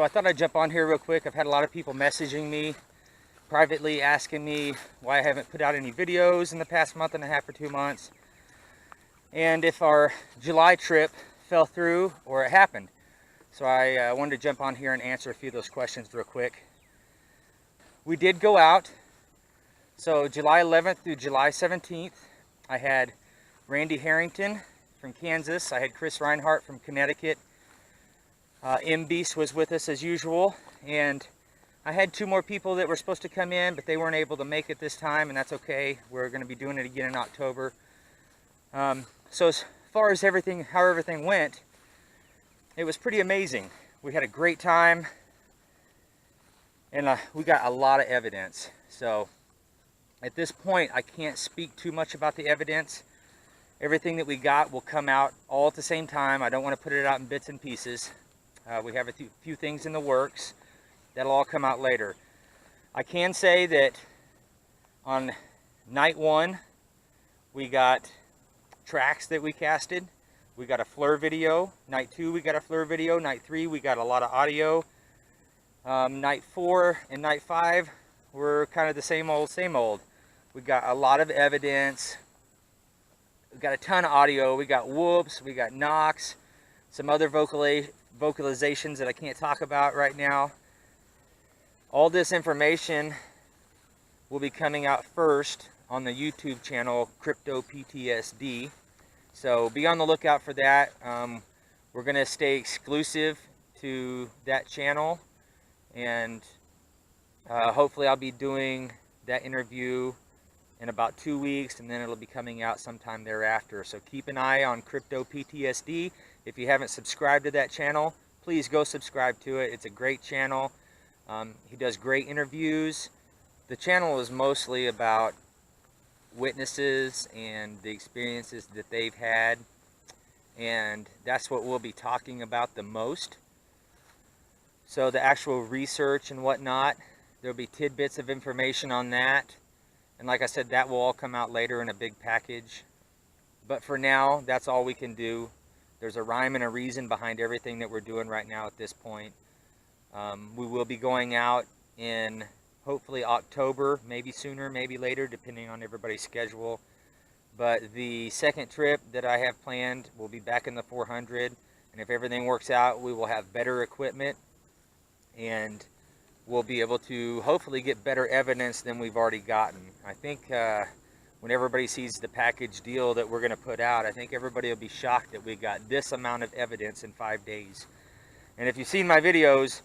So I thought I'd jump on here real quick. I've had a lot of people messaging me privately asking me why I haven't put out any videos in the past month and a half or 2 months, and if our July trip fell through or it happened. So I wanted to jump on here and answer a few of those questions real quick. We did go out. So July 11th through July 17th, I had Randy Harrington from Kansas. I had Chris Reinhardt from Connecticut. Mbeast was with us as usual, and I had 2 more people that were supposed to come in, but they weren't able to make it this time, and that's okay. We're going to be doing it again in October. So as far as how everything went, it was pretty amazing. We had a great time, and we got a lot of evidence. So at this point, I can't speak too much about the evidence. Everything that we got will come out all at the same time. I don't want to put it out in bits and pieces. We have a few things in the works. That'll all come out later. I can say that on night 1, we got tracks that we casted. We got a FLIR video. Night 2, we got a FLIR video. Night 3, we got a lot of audio. Night 4 and night 5 were kind of the same old. We got a lot of evidence. We got a ton of audio. We got whoops, we got knocks, some other vocalizations that I can't talk about right now. All this information will be coming out first on the YouTube channel Crypto PTSD. So be on the lookout for that. We're going to stay exclusive to that channel, and hopefully I'll be doing that interview in about 2 weeks, and then it'll be coming out sometime thereafter. So keep an eye on Crypto PTSD. If you haven't subscribed to that channel, please go subscribe to it. It's a great channel. He does great interviews. The channel is mostly about witnesses and the experiences that they've had, and that's what we'll be talking about the most. So the actual research and whatnot, there'll be tidbits of information on that, and like I said, that will all come out later in a big package. But for now, that's all we can do. There's a rhyme and a reason behind everything that we're doing right now at this point. We will be going out in hopefully October, maybe sooner, maybe later, depending on everybody's schedule. But the second trip that I have planned will be back in the 400, and if everything works out, we will have better equipment, and we'll be able to hopefully get better evidence than we've already gotten. I think when everybody sees the package deal that we're going to put out, I think everybody will be shocked that we got this amount of evidence in 5 days. And if you've seen my videos,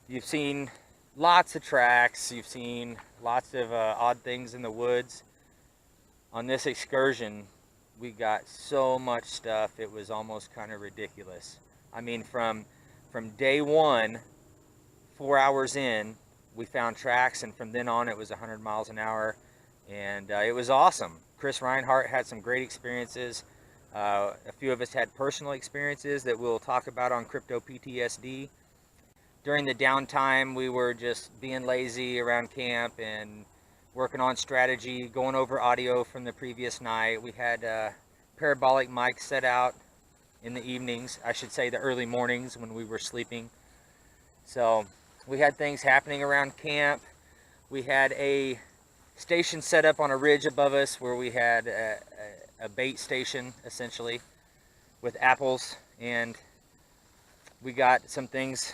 you've seen lots of tracks, you've seen lots of odd things in the woods. On this excursion, we got so much stuff, it was almost kind of ridiculous. I mean, from day 1, 4 hours in, we found tracks, and from then on it was 100 miles an hour, and it was awesome. Chris Reinhardt had some great experiences. A few of us had personal experiences that we'll talk about on Crypto PTSD. During the downtime, we were just being lazy around camp and working on strategy, going over audio from the previous night. We had parabolic mics set out in the evenings, I should say the early mornings when we were sleeping. So we had things happening around camp. We had a station set up on a ridge above us where we had a bait station, essentially, with apples, and we got some things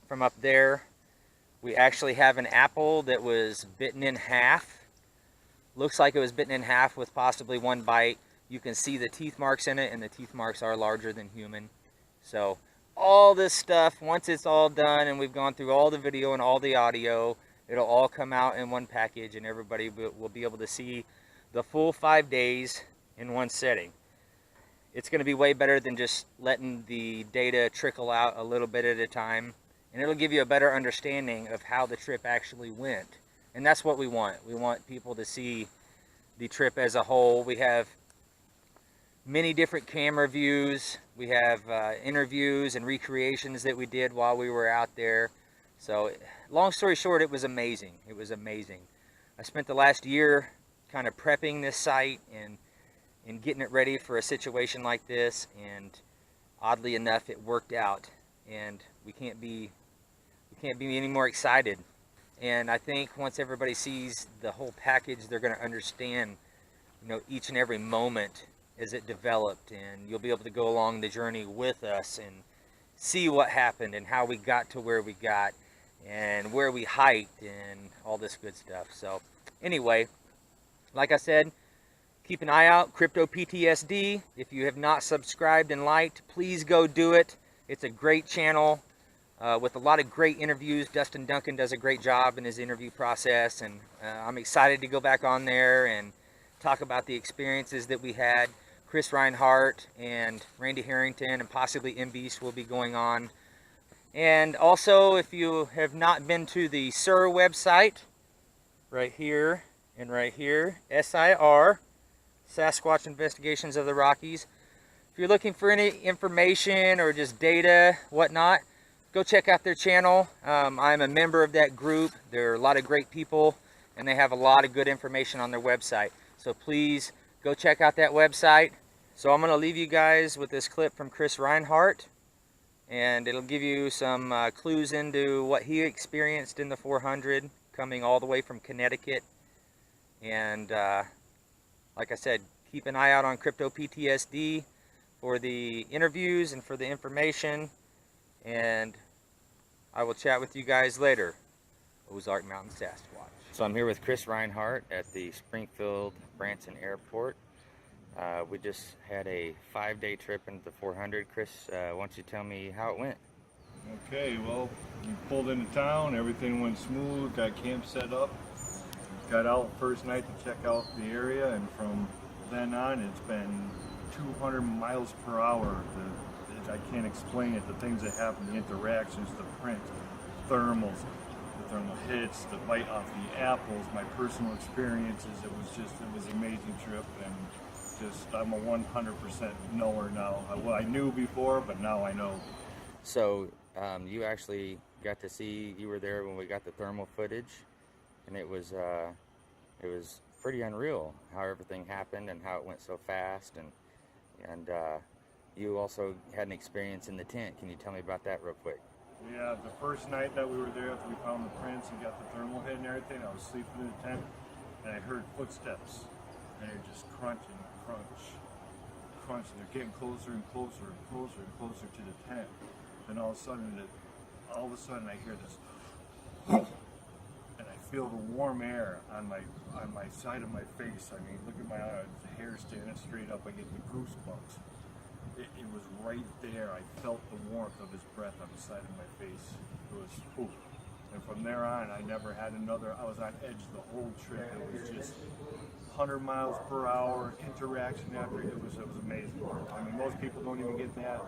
from up there. We actually have an apple that was bitten in half. Looks like it was bitten in half with possibly 1 bite. You can see the teeth marks in it, and the teeth marks are larger than human. So all this stuff, once it's all done and we've gone through all the video and all the audio, it'll all come out in one package, and everybody will be able to see the full 5 days in one setting. It's going to be way better than just letting the data trickle out a little bit at a time. And it'll give you a better understanding of how the trip actually went. And that's what we want. We want people to see the trip as a whole. We have many different camera views. We have interviews and recreations that we did while we were out there. So long story short, it was amazing. It was amazing. I spent the last year kind of prepping this site and getting it ready for a situation like this. And oddly enough, it worked out. And we can't be can't be any more excited. And I think once everybody sees the whole package, they're going to understand, you know, each and every moment as it developed, and you'll be able to go along the journey with us and see what happened and how we got to where we got and where we hiked and all this good stuff. So anyway, like I said, keep an eye out, Crypto PTSD. If you have not subscribed and liked, please go do it. It's a great channel with a lot of great interviews. Dustin Duncan does a great job in his interview process, and I'm excited to go back on there and talk about the experiences that we had. Chris Reinhardt and Randy Harrington and possibly Mbeast will be going on. And also, if you have not been to the SIR website, right here and right here, SIR, Sasquatch Investigations of the Rockies. If you're looking for any information or just data, whatnot, go check out their channel. I'm a member of that group. There are a lot of great people, and they have a lot of good information on their website. So please go check out that website. So I'm going to leave you guys with this clip from Chris Reinhardt, and it'll give you some clues into what he experienced in the 400, coming all the way from Connecticut. And like I said, keep an eye out on Crypto PTSD for the interviews and for the information. And I will chat with you guys later. Ozark Mountain Sasquatch. So I'm here with Chris Reinhardt at the Springfield Branson Airport. We just had a 5-day trip into the 400. Chris, why don't you tell me how it went? Okay, well, we pulled into town, everything went smooth, got camp set up, got out first night to check out the area, and from then on it's been 200 miles per hour. I can't explain it, the things that happen, the interactions, the print, thermals, the thermal hits, the bite off the apples, my personal experiences. It was an amazing trip, and I'm a 100% knower now. I knew before, but now I know. So you actually got to see, you were there when we got the thermal footage, and it was pretty unreal how everything happened and how it went so fast, and you also had an experience in the tent. Can you tell me about that real quick? Yeah, the first night that we were there, after we found the prints and got the thermal hit and everything, I was sleeping in the tent, and I heard footsteps, and they're just crunching, crunch, and they're getting closer and closer and closer and closer to the tent. Then all of a sudden I hear this, and I feel the warm air on my side of my face. I mean, look at my eyes, the hair standing straight up. I get the goosebumps. It was right there. I felt the warmth of his breath on the side of my face. It was, ooh. And from there on, I never had another. I was on edge the whole trip. It was just 100 miles per hour interaction after. It was amazing. I mean, most people don't even get that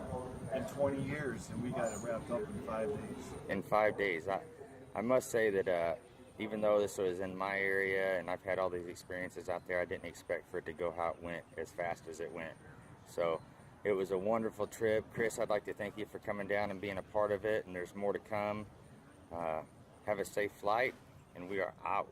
in 20 years, and we got it wrapped up in 5 days. In 5 days. I must say that even though this was in my area and I've had all these experiences out there, I didn't expect for it to go how it went, as fast as it went. So it was a wonderful trip. Chris, I'd like to thank you for coming down and being a part of it, and there's more to come. Have a safe flight, and we are out.